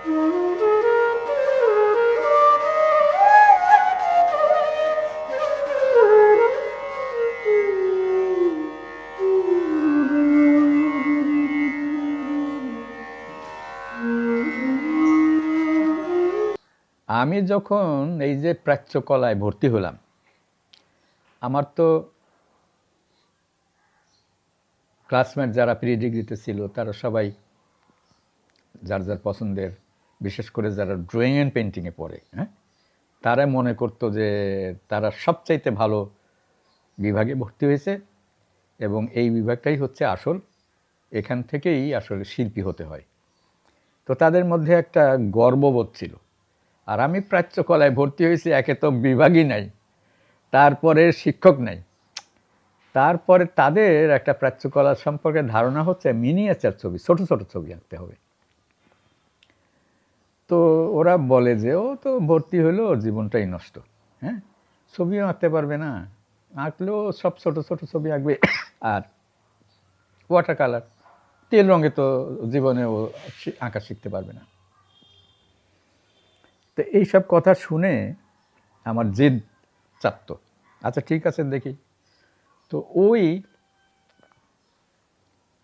আমি যখন এই যে প্রাচ্যকলায় ভর্তি হলাম, আমার তো ক্লাসমেট যারা প্রি ডিগ্রিতে ছিল তারা সবাই যার যার পছন্দের, বিশেষ করে যারা ড্রয়িং অ্যান্ড পেন্টিংয়ে পড়ে, হ্যাঁ, তারা মনে করতো যে তারা সবচাইতে ভালো বিভাগে ভর্তি হয়েছে এবং এই বিভাগটাই হচ্ছে আসল, এখান থেকেই আসলে শিল্পী হতে হয়। তো তাদের মধ্যে একটা গর্ববোধ ছিল। আর আমি প্রাচ্যকলায় ভর্তি হয়েছি, একে তো বিভাগই নাই, তারপরে শিক্ষক নাই, তারপরে তাদের একটা প্রাচ্যকলা সম্পর্কে ধারণা হচ্ছে মিনিয়েচার ছবি, ছোট ছোট ছবি আঁকতে হবে। তো ওরা বলে যে ও তো ভর্তি হলো, ওর জীবনটাই নষ্ট, হ্যাঁ, ছবিও আঁকতে পারবে না, আঁকলেও সব ছোট ছোট ছবি আঁকবে, আর ওয়াটার কালার, তেল রঙে তো জীবনে ও আঁকা শিখতে পারবে না। তো এইসব কথা শুনে আমার জেদ চাপতো, আচ্ছা ঠিক আছে দেখি। তো ওই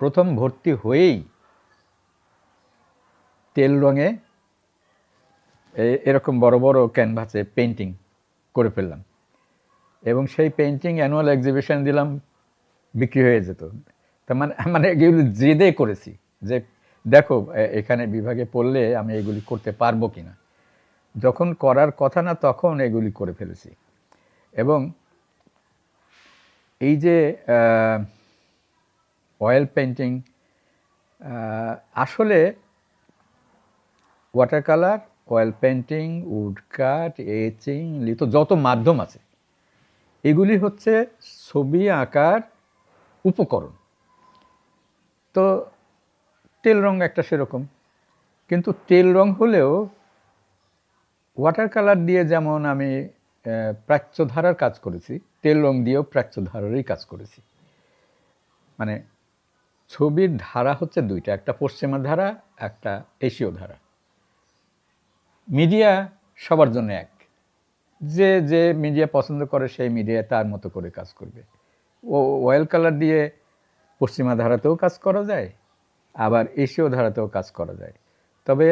প্রথম ভর্তি হয়েই তেল রঙে এরকম বড় বড় ক্যানভাসে পেন্টিং করে ফেললাম এবং সেই পেন্টিং অ্যানুয়াল এক্সিবিশন দিলাম, বিক্রি হয়ে যেত। তার মানে মানে এগুলি জেদে করেছি যে দেখো এখানে বিভাগে পড়লে আমি এগুলি করতে পারবো কিনা। যখন করার কথা না তখন এগুলি করে ফেলেছি। এবং এই যে অয়েল পেন্টিং, আসলে water colour, oil painting, wood cut, etching, litho, যত মাধ্যম আছে এগুলি হচ্ছে ছবি আঁকার উপকরণ। তো তেল রং একটা সেরকম, কিন্তু তেল রং হলেও ওয়াটার কালার দিয়ে যেমন আমি প্রাচ্যধারার কাজ করেছি, তেল রং দিয়েও প্রাচ্যধারারই কাজ করেছি। মানে ছবির ধারা হচ্ছে দুইটা, একটা পশ্চিমা ধারা, একটা এশীয় ধারা। মিডিয়া সবার জন্য এক, যে যে মিডিয়া পছন্দ করে সেই মিডিয়া তার মতো করে কাজ করবে। ও অয়েল কালার দিয়ে পশ্চিমা ধারাতেও কাজ করা যায়, আবার এশীয় ধারাতেও কাজ করা যায়। তবে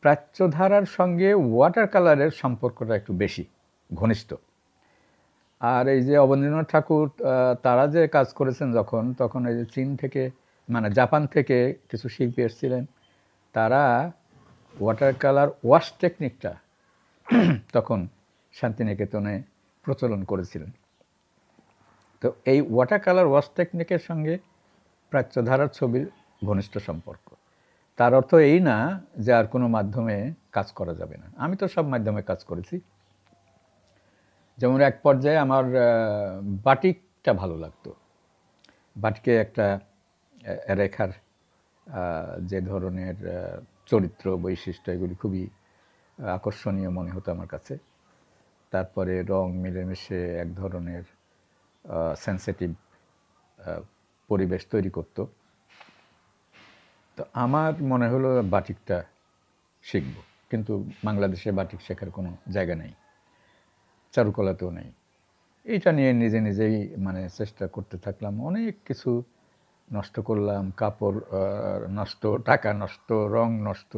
প্রাচ্যধারার সঙ্গে ওয়াটার কালারের সম্পর্কটা একটু বেশি ঘনিষ্ঠ। আর এই যে অবনীন্দ্রনাথ ঠাকুর তারা যে কাজ করেছেন তখন এই যে চীন থেকে, মানে জাপান থেকে কিছু শিল্পী এসেছিলেন, তারা ওয়াটার কালার ওয়াশ টেকনিকটা তখন শান্তিনিকেতনে প্রচলন করেছিলেন। তো এই ওয়াটার কালার ওয়াশ টেকনিকের সঙ্গে প্রাচ্যধারার ছবির ঘনিষ্ঠ সম্পর্ক। তার অর্থ এই না যে আর কোনো মাধ্যমে কাজ করা যাবে না, আমি তো সব মাধ্যমে কাজ করেছি। যেমন এক পর্যায়ে আমার বাটিকটা ভালো লাগতো। বাটিকে একটা রেখার যে ধরনের চরিত্র বৈশিষ্ট্য, এগুলি খুবই আকর্ষণীয় মনে হতো আমার কাছে। তারপরে রং মিলেমিশে এক ধরনের সেন্সিটিভ পরিবেশ তৈরি করত। তো আমার মনে হলো বাটিকটা শিখব, কিন্তু বাংলাদেশে বাটিক শেখার কোনো জায়গা নেই, চারুকলাতেও নেই। এইটা নিয়ে নিজে নিজেই মানে চেষ্টা করতে থাকলাম, অনেক কিছু নষ্ট করলাম, কাপড় নষ্ট, টাকা নষ্ট, রং নষ্ট।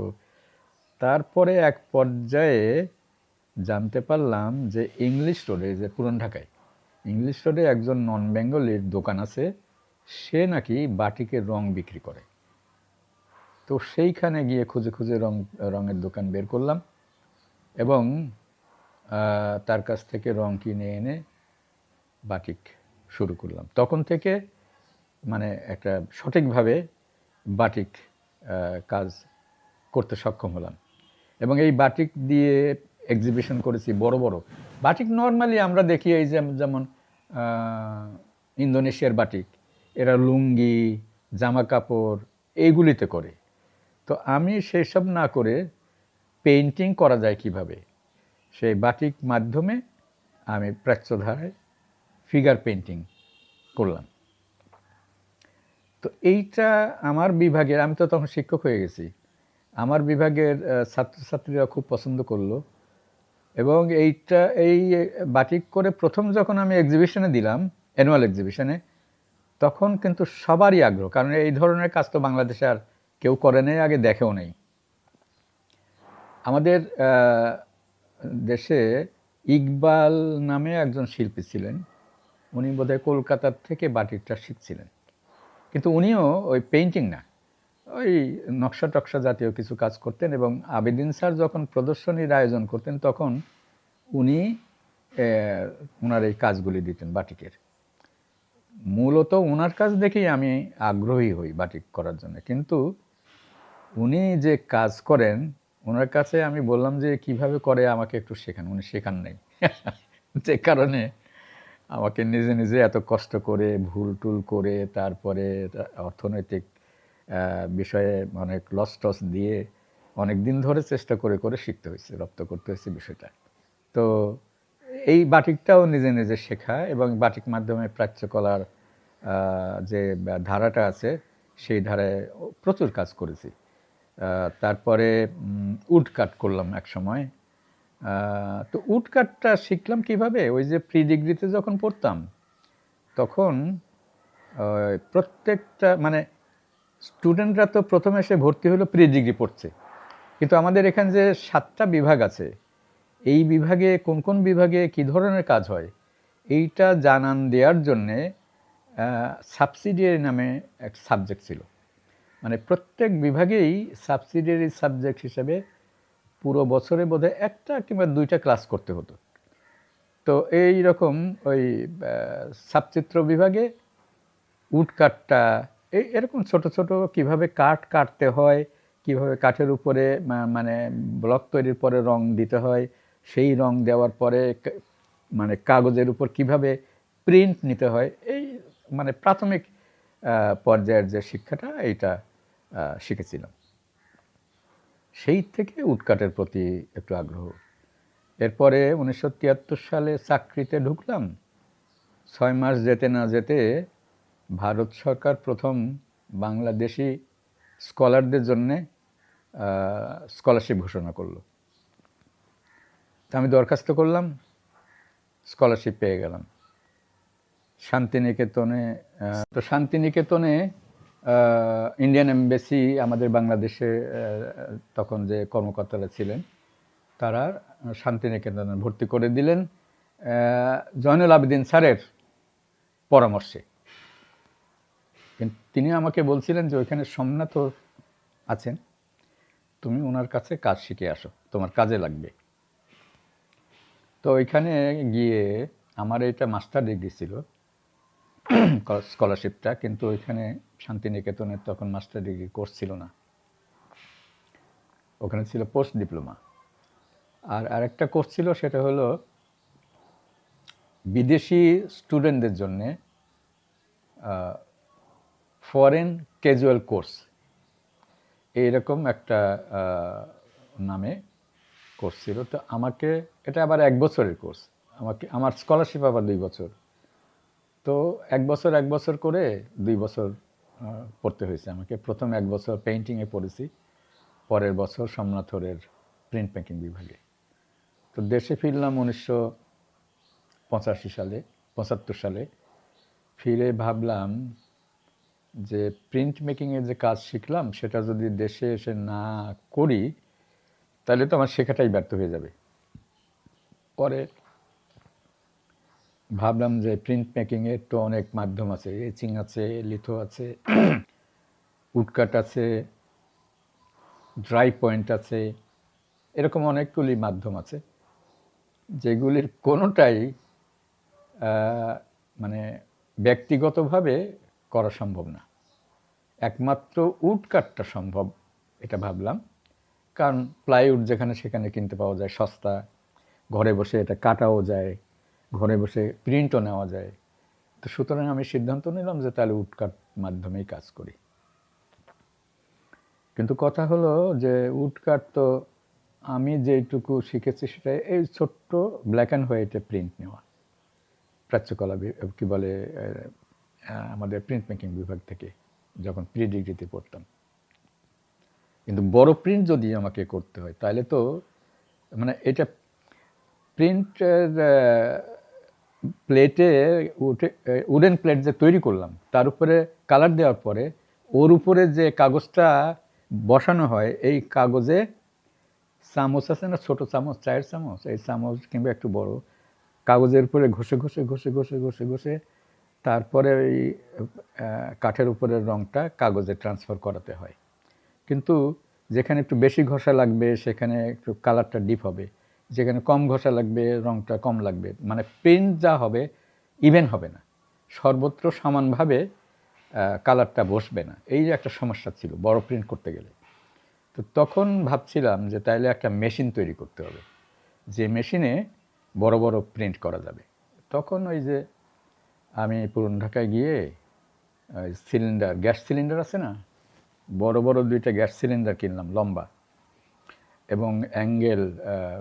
তারপরে এক পর্যায়ে জানতে পারলাম যে ইংলিশ রোডে, যে পুরান ঢাকায় ইংলিশ রোডে একজন নন বেঙ্গলির দোকান আছে, সে নাকি বাটিকের রং বিক্রি করে। তো সেইখানে গিয়ে খুঁজে খুঁজে রঙের দোকান বের করলাম এবং তার কাছ থেকে রং কিনে এনে বাটিক শুরু করলাম। তখন থেকে মানে একটা সঠিকভাবে বাটিক কাজ করতে সক্ষম হলাম এবং এই বাটিক দিয়ে এক্সিবিশন করেছি বড় বড় বাটিক। নর্মালি আমরা দেখি এই যেমন ইন্দোনেশিয়ার বাটিক, এরা লুঙ্গি, জামা কাপড় এইগুলিতে করে। তো আমি সেই সব না করে পেইন্টিং করা যায় কিভাবে, সেই বাটিক মাধ্যমে আমি প্রাচ্যধারায় ফিগার পেইন্টিং করলাম। তো এইটা আমার বিভাগের, আমি তো তখন শিক্ষক হয়ে গেছি, আমার বিভাগের ছাত্রছাত্রীরা খুব পছন্দ করলো এবং এই বাটিক করে প্রথম যখন আমি এক্সিবিশনে দিলাম, অ্যানুয়াল এক্সিবিশনে, তখন কিন্তু সবারই আগ্রহ, কারণ এই ধরনের কাজ তো বাংলাদেশে আর কেউ করে নেই, আগে দেখেও নেই। আমাদের দেশে ইকবাল নামে একজন শিল্পী ছিলেন, উনি বোধহয় কলকাতার থেকে বাটিকটা শিখছিলেন, কিন্তু উনিও ওই পেইন্টিং না, ওই নকশা টকশা জাতীয় কিছু কাজ করতেন। এবং আবেদিন স্যার যখন প্রদর্শনীর আয়োজন করতেন তখন উনি ওনার এই কাজগুলি দিতেন বাটিকের। মূলত ওনার কাজ দেখেই আমি আগ্রহী হই বাটিক করার জন্য। কিন্তু উনি যে কাজ করেন, ওনার কাছে আমি বললাম যে কিভাবে করে আমাকে একটু শেখান, উনি শেখান নাই। যে কারণে আমাকে নিজে নিজে এত কষ্ট করে ভুল টুল করে তারপরে অর্থনৈতিক বিষয়ে অনেক লস টস দিয়ে অনেক দিন ধরে চেষ্টা করে করে শিখতে হয়েছে, রপ্ত করতে হয়েছে বিষয়টা। তো এই বাটিকটাও নিজে নিজে শেখা এবং বাটিক মাধ্যমে প্রাচ্যকলার যে ধারাটা আছে সেই ধারায় প্রচুর কাজ করেছি। তারপরে উড কাট করলাম এক সময়। তো উড কাটটা শিখলাম কিভাবে, ওই যে প্রি ডিগ্রিতে যখন পড়তাম তখন প্রত্যেকটা মানে স্টুডেন্টরা তো প্রথমে এসে ভর্তি হলো প্রি ডিগ্রি পড়ছে, কিন্তু আমাদের এখানে যে 7টা বিভাগ আছে, এই বিভাগে কোন কোন বিভাগে কী ধরনের কাজ হয় এইটা জানান দেওয়ার জন্যে সাবসিডিয়ারি নামে একটা সাবজেক্ট ছিল। মানে প্রত্যেক বিভাগেই সাবসিডিয়ারি সাবজেক্ট হিসেবে পুরো বছরে বোধহয় একটা কিংবা 2টা ক্লাস করতে হতো। তো এই রকম ওই সাবচিত্র বিভাগে উড কাটটা এরকম ছোট ছোট কিভাবে কাঠ কাটতে হয়, কিভাবে কাঠের উপরে মানে ব্লক তৈরির পরে রং দিতে হয়, সেই রং দেওয়ার পরে মানে কাগজের উপর কিভাবে প্রিন্ট নিতে হয়, এই মানে প্রাথমিক পর্যায়ের যে শিক্ষাটা এইটা শিখেছিলাম। সেই থেকে উডকাটের প্রতি একটু আগ্রহ। এরপরে 1973 সালে চাকরিতে ঢুকলাম। 6 মাস যেতে না যেতে ভারত সরকার প্রথম বাংলাদেশি স্কলারদের জন্যে স্কলারশিপ ঘোষণা করলো। তা আমি দরখাস্ত করলাম, স্কলারশিপ পেয়ে গেলাম শান্তিনিকেতনে। তো শান্তিনিকেতনে ইন্ডিয়ান এমবেসি, আমাদের বাংলাদেশে তখন যে কর্মকর্তারা ছিলেন তারা শান্তিনিকেতনে ভর্তি করে দিলেন জয়নুল আবেদিন স্যারের পরামর্শে। তিনি আমাকে বলছিলেন যে ওইখানে সোমনাথ আছেন, তুমি ওনার কাছে কাজ শিখে আসো, তোমার কাজে লাগবে। তো ওইখানে গিয়ে আমার এটা মাস্টার ডিগ্রি ছিল স্কলারশিপটা, কিন্তু ওইখানে শান্তিনিকেতনের তখন মাস্টার ডিগ্রি কোর্স ছিল না, ওখানে ছিল পোস্ট ডিপ্লোমা। আর আরেকটা কোর্স ছিল, সেটা হলো বিদেশি স্টুডেন্টদের জন্যে ফরেন ক্যাজুয়াল কোর্স, এইরকম একটা নামে কোর্স ছিল। তো আমাকে এটা আবার 1 বছরের কোর্স, আমার স্কলারশিপ আবার 2 বছর। তো 1 বছর 1 বছর করে 2 বছর পড়তে হয়েছে আমাকে। প্রথম 1 বছর পেইন্টিংয়ে পড়েছি, পরের বছর সোমনাথরের প্রিন্ট মেকিং বিভাগে। তো দেশে ফিরলাম 75 সালে। ফিরে ভাবলাম যে প্রিন্ট মেকিংয়ের যে কাজ শিখলাম সেটা যদি দেশে এসে না করি তাহলে তো আমার শেখাটাই ব্যর্থ হয়ে যাবে। পরে ভাবলাম যে প্রিন্ট মেকিংয়ের তো অনেক মাধ্যম আছে, এচিং আছে, লিথো আছে, উডকাট আছে, ড্রাই পয়েন্ট আছে, এরকম অনেকগুলি মাধ্যম আছে যেগুলির কোনোটাই মানে ব্যক্তিগতভাবে করা সম্ভব না, একমাত্র উডকাটটা সম্ভব এটা ভাবলাম। কারণ প্লাইউড যেখানে সেখানে কিনতে পাওয়া যায় সস্তা, ঘরে বসে এটা কাটাও যায়, ঘরে বসে প্রিন্টও নেওয়া যায়। তো সুতরাং আমি সিদ্ধান্ত নিলাম যে তাহলে উডকাট মাধ্যমেই কাজ করি। কিন্তু কথা হলো যে উডকাট তো আমি যেটুকু শিখেছি সেটা এই ছোট্ট ব্ল্যাক অ্যান্ড হোয়াইটে প্রিন্ট নেওয়া, প্রাচ্যকলা কি বলে আমাদের প্রিন্ট মেকিং বিভাগ থেকে যখন প্রি ডিগ্রিতে পড়তাম। কিন্তু বড় প্রিন্ট যদি আমাকে করতে হয় তাহলে তো মানে এটা প্রিন্টের প্লেটে উঠে উডেন প্লেট যে তৈরি করলাম তার উপরে কালার দেওয়ার পরে ওর উপরে যে কাগজটা বসানো হয় এই কাগজে চামচ আছে না, ছোট চামচ, চায়ের চামচ, এই চামচ কিংবা একটু বড় কাগজের উপরে ঘষে ঘষে ঘষে ঘষে ঘষে ঘষে তারপরে ওই কাঠের উপরের রঙটা কাগজে ট্রান্সফার করাতে হয়। কিন্তু যেখানে একটু বেশি ঘষা লাগবে সেখানে একটু কালারটা ডিপ হবে, যেখানে কম ঘষা লাগবে রঙটা কম লাগবে, মানে প্রিন্ট যা হবে ইভেন হবে না, সর্বত্র সমানভাবে কালারটা বসবে না। এই যে একটা সমস্যা ছিল বড় প্রিন্ট করতে গেলে। তো তখন ভাবছিলাম যে তাইলে একটা মেশিন তৈরি করতে হবে, যে মেশিনে বড় বড় প্রিন্ট করা যাবে। তখন ওই যে আমি পুরন ঢাকায় গিয়ে সিলিন্ডার, গ্যাস সিলিন্ডার আছে না, বড় বড় 2টা গ্যাস সিলিন্ডার কিনলাম লম্বা, এবং অ্যাঙ্গেল,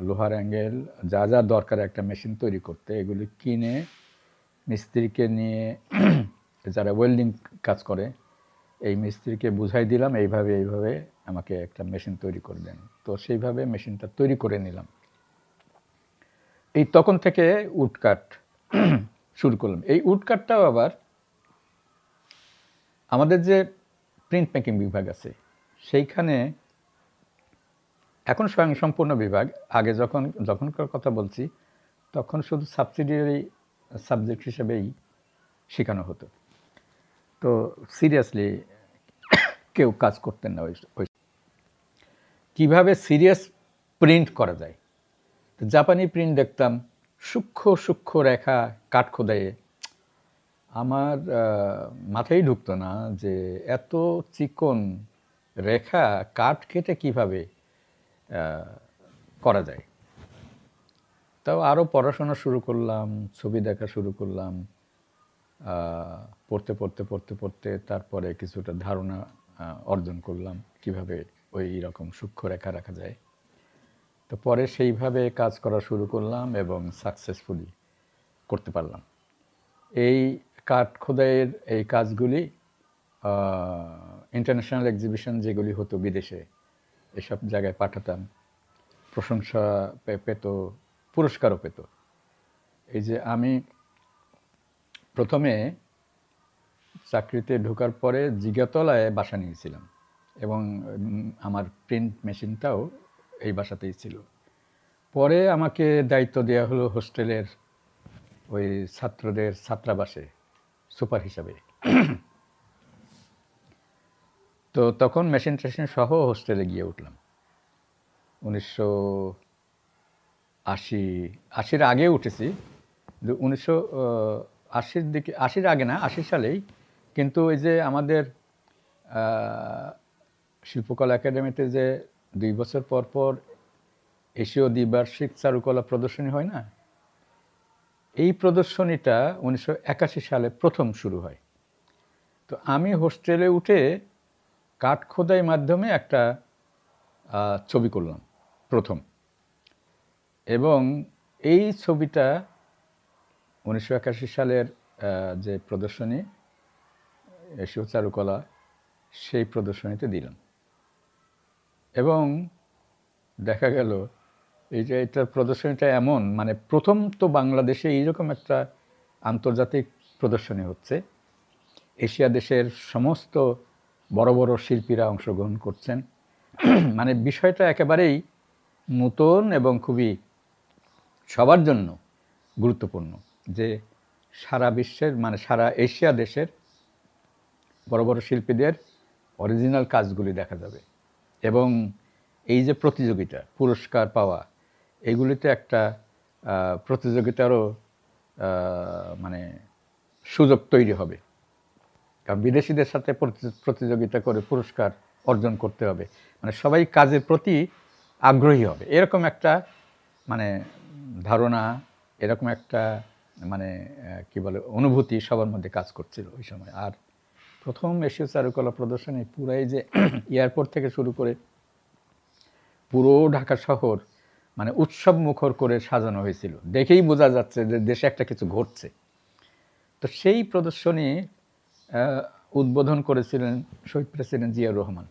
লোহার অ্যাঙ্গেল, যা যা দরকার একটা মেশিন তৈরি করতে, এগুলি কিনে মিস্ত্রিকে নিয়ে যারা ওয়েল্ডিং কাজ করে এই মিস্ত্রিকে বুঝাই দিলাম এইভাবে এইভাবে আমাকে একটা মেশিন তৈরি করে দেন। তো সেইভাবে মেশিনটা তৈরি করে নিলাম। এই তখন থেকে উডকাট শুরু করলাম। এই উডকাটটাও আবার আমাদের যে প্রিন্ট মেকিং বিভাগ আছে সেইখানে এখন স্বয়ংসম্পূর্ণ বিভাগ, আগে যখনকার কথা বলছি তখন শুধু সাবসিডিয়ারি সাবজেক্ট হিসেবেই শেখানো হতো। তো সিরিয়াসলি কেউ কাজ করতেন না ওই কীভাবে সিরিয়াস প্রিন্ট করা যায়। তো জাপানি প্রিন্ট দেখতাম, সূক্ষ্ম সূক্ষ্ম রেখা কাঠ খোদাইয়ে, আমার মাথায় ঢুকতো না যে এত চিকন রেখা কাঠ কেটে কিভাবে করা যায়। তাও আরও পড়াশোনা শুরু করলাম, ছবি দেখা শুরু করলাম, পড়তে পড়তে পড়তে পড়তে তারপরে কিছুটা ধারণা অর্জন করলাম কিভাবে ওই রকম সূক্ষ্ম রেখা রাখা যায়। তো পরে সেইভাবে কাজ করা শুরু করলাম এবং সাকসেসফুলি করতে পারলাম। এই কাঠ খোদাইয়ের এই কাজগুলি ইন্টারন্যাশনাল এক্সিবিশন যেগুলি হতো বিদেশে, এসব জায়গায় পাঠাতাম, প্রশংসা পেত, পুরস্কারও পেত। এই যে আমি প্রথমে চাকরিতে ঢোকার পরে জিগাতলায় বাসা নিয়েছিলাম এবং আমার প্রিন্ট মেশিনটাও এই বাসাতেই ছিল। পরে আমাকে দায়িত্ব দেওয়া হলো হোস্টেলের ওই ছাত্রদের ছাত্রাবাসে সুপার হিসাবে। তো তখন মেশিন টেশিন সহ হোস্টেলে গিয়ে উঠলাম 1980-এর আগে উঠেছি, 1980-র দিকে, 80-র আগে না, 80 সালেই। কিন্তু ওই যে আমাদের শিল্পকলা একাডেমিতে যে 2 বছর পর পর এশীয় দ্বিবার্ষিক চারুকলা প্রদর্শনী হয় না, এই প্রদর্শনীটা 1981 সালে প্রথম শুরু হয়। তো আমি হোস্টেলে উঠে কাঠ খোদাই মাধ্যমে একটা ছবি করলাম প্রথম, এবং এই ছবিটা 1981 সালের যে প্রদর্শনী এশীয় চারুকলা, সেই প্রদর্শনীতে দিলাম। এবং দেখা গেল এই যে এটা প্রদর্শনীটা এমন, মানে প্রথম তো বাংলাদেশে এইরকম একটা আন্তর্জাতিক প্রদর্শনী হচ্ছে, এশিয়া দেশের সমস্ত বড় বড় শিল্পীরা অংশগ্রহণ করছেন। মানে বিষয়টা একেবারেই নতুন এবং খুবই সবার জন্য গুরুত্বপূর্ণ, যে সারা বিশ্বের, মানে সারা এশিয়া দেশের বড় বড় শিল্পীদের অরিজিনাল কাজগুলি দেখা যাবে। এবং এই যে প্রতিযোগিতা, পুরস্কার পাওয়া, এগুলিতে একটা প্রতিযোগিতারও মানে সুযোগ তৈরি হবে, কারণ বিদেশিদের সাথে প্রতিযোগিতা করে পুরস্কার অর্জন করতে হবে, মানে সবাই কাজের প্রতি আগ্রহী হবে, এরকম একটা মানে ধারণা, এরকম একটা মানে কি বলে অনুভূতি সবার মধ্যে কাজ করছিল ওই সময়। আর প্রথম এশীয় চারুকলা প্রদর্শনী পুরাই যে এয়ারপোর্ট থেকে শুরু করে পুরো ঢাকা শহর মানে উৎসব মুখর করে সাজানো হয়েছিল, দেখেই বোঝা যাচ্ছে যে দেশে একটা কিছু ঘটছে। তো সেই প্রদর্শনী উদ্বোধন করেছিলেন শহীদ প্রেসিডেন্ট জিয়াউর রহমান।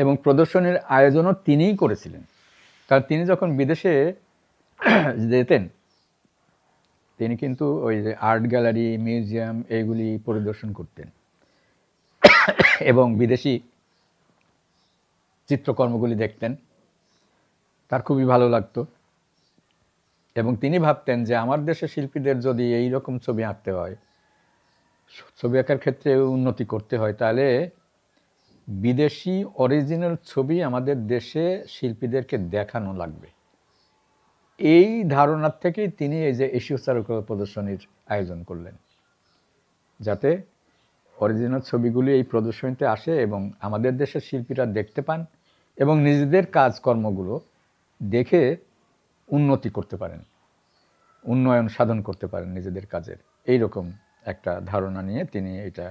এবং প্রদর্শনীর আয়োজনও তিনিই করেছিলেন। কারণ তিনি যখন বিদেশে যেতেন তিনি কিন্তু ওই যে আর্ট গ্যালারি, মিউজিয়াম এইগুলি পরিদর্শন করতেন এবং বিদেশি চিত্রকর্মগুলি দেখতেন। তার খুবই ভালো লাগতো এবং তিনি ভাবতেন যে আমার দেশের শিল্পীদের যদি এই রকম ছবি আঁকতে হয়, ছবি আঁকার ক্ষেত্রে উন্নতি করতে হয়, তাহলে বিদেশি অরিজিনাল ছবি আমাদের দেশে শিল্পীদেরকে দেখানো লাগবে। এই ধারণার থেকেই তিনি এই যে এশীয় চারুকলা প্রদর্শনীর আয়োজন করলেন, যাতে অরিজিনাল ছবিগুলি এই প্রদর্শনীতে আসে এবং আমাদের দেশের শিল্পীরা দেখতে পান এবং নিজেদের কাজকর্মগুলো দেখে উন্নতি করতে পারেন, উন্নয়ন সাধন করতে পারেন নিজেদের কাজের। এইরকম একটা ধারণা নিয়ে তিনি এটা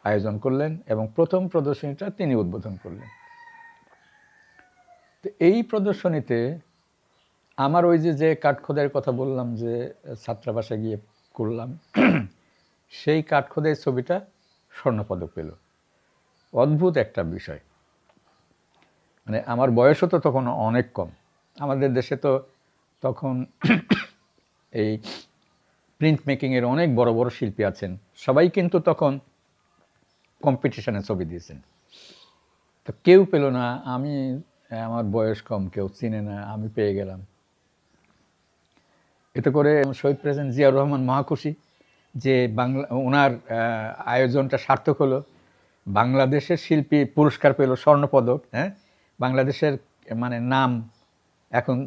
আয়োজন করলেন এবং প্রথম প্রদর্শনীটা তিনি উদ্বোধন করলেন। তো এই প্রদর্শনীতে আমার ওই যে কাঠখোদাইয়ের কথা বললাম যে ছাত্রাবাসে গিয়ে করলাম, সেই কাঠখোদাই ছবিটা স্বর্ণপদক পেল। অদ্ভুত একটা বিষয়, মানে আমার বয়সও তো তখন অনেক কম। আমাদের দেশে তো তখন এই প্রিন্ট মেকিংয়ের অনেক বড় বড় শিল্পী আছেন, সবাই কিন্তু তখন কম্পিটিশনে ছবি দিয়েছেন। তো কেউ পেল না, আমি, আমার বয়স কম, কেউ চিনে না, আমি পেয়ে গেলাম। এতে করে শহীদ প্রেসিডেন্ট জিয়াউর রহমান মহাখুশি যে ওনার আয়োজনটা সার্থক হলো, বাংলাদেশের শিল্পী পুরস্কার পেল, স্বর্ণপদক। হ্যাঁ, বাংলাদেশের মানে নাম এখন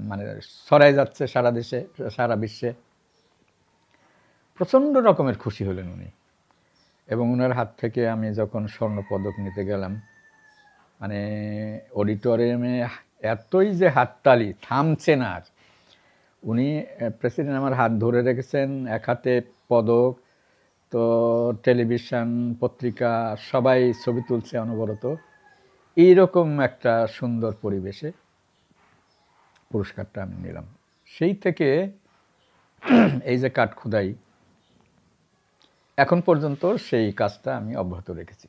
মানে ছড়াই যাচ্ছে সারা দেশে, সারা বিশ্বে। প্রচণ্ড রকমের খুশি হলেন উনি এবং ওনার হাত থেকে আমি যখন স্বর্ণপদক নিতে গেলাম, মানে অডিটোরিয়ামে এতই যে হাততালি, থামছে না আর। উনি প্রেসিডেন্ট আমার হাত ধরে রেখেছেন, এক হাতে পদক, তো টেলিভিশন, পত্রিকা সবাই ছবি তুলছে অনবরত। এইরকম একটা সুন্দর পরিবেশে পুরস্কারটা আমি নিলাম। সেই থেকে এই যে কাঠখোদাই, এখন পর্যন্ত সেই কাজটা আমি অব্যাহত রেখেছি।